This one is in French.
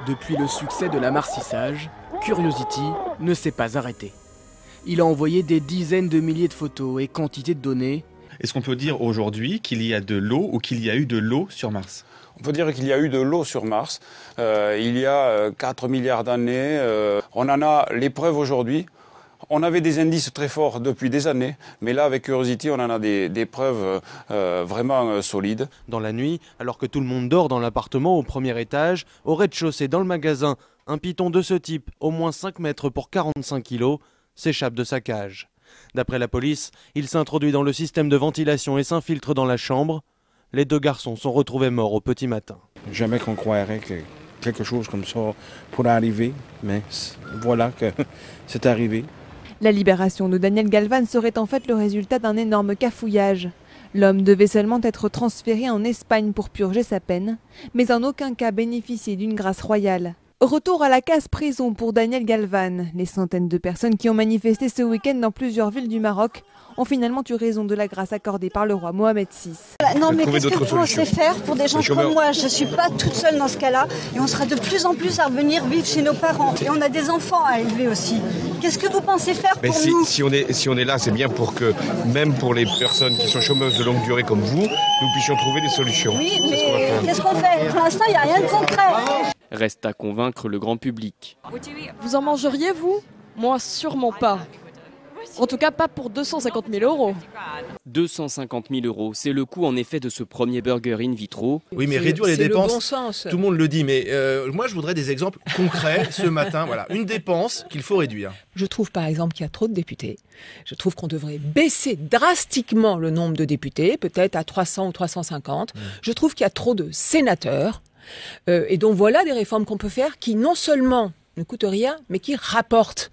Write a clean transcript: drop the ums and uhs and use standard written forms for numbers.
Depuis le succès de l'amortissage, Curiosity ne s'est pas arrêté. Il a envoyé des dizaines de milliers de photos et quantité de données. Est-ce qu'on peut dire aujourd'hui qu'il y a de l'eau ou qu'il y a eu de l'eau sur Mars ? On peut dire qu'il y a eu de l'eau sur Mars. Il y a 4 milliards d'années. On en a les preuves aujourd'hui. On avait des indices très forts depuis des années, mais là, avec Curiosity, on en a des preuves vraiment solides. Dans la nuit, alors que tout le monde dort dans l'appartement au premier étage, au rez-de-chaussée dans le magasin, un python de ce type, au moins 5 mètres pour 45 kilos, s'échappe de sa cage. D'après la police, il s'introduit dans le système de ventilation et s'infiltre dans la chambre. Les 2 garçons sont retrouvés morts au petit matin. Jamais qu'on croirait que quelque chose comme ça pourrait arriver, mais voilà que c'est arrivé. La libération de Daniel Galvan serait en fait le résultat d'un énorme cafouillage. L'homme devait seulement être transféré en Espagne pour purger sa peine, mais en aucun cas bénéficier d'une grâce royale. Retour à la case prison pour Daniel Galvan. Les centaines de personnes qui ont manifesté ce week-end dans plusieurs villes du Maroc ont finalement eu raison de la grâce accordée par le roi Mohamed VI. Non mais qu'est-ce que vous pensez faire pour des gens comme moi? Je ne suis pas toute seule dans ce cas-là et on sera de plus en plus à revenir vivre chez nos parents. Et on a des enfants à élever aussi. Qu'est-ce que vous pensez faire pour nous? Si on est là, c'est bien pour que, même pour les personnes qui sont chômeuses de longue durée comme vous, nous puissions trouver des solutions. Oui, mais qu'est-ce qu'on fait? Pour l'instant, il n'y a rien de concret. Reste à convaincre le grand public. Vous en mangeriez, vous? Moi, sûrement pas. En tout cas, pas pour 250 000 euros. 250 000 euros, c'est le coût en effet de ce premier burger in vitro. Oui, mais réduire les dépenses, le bon sens. tout le monde le dit, mais moi je voudrais des exemples concrets ce matin. Voilà, une dépense qu'il faut réduire. Je trouve par exemple qu'il y a trop de députés. Je trouve qu'on devrait baisser drastiquement le nombre de députés, peut-être à 300 ou 350. Je trouve qu'il y a trop de sénateurs. Et donc voilà des réformes qu'on peut faire qui non seulement ne coûtent rien, mais qui rapportent.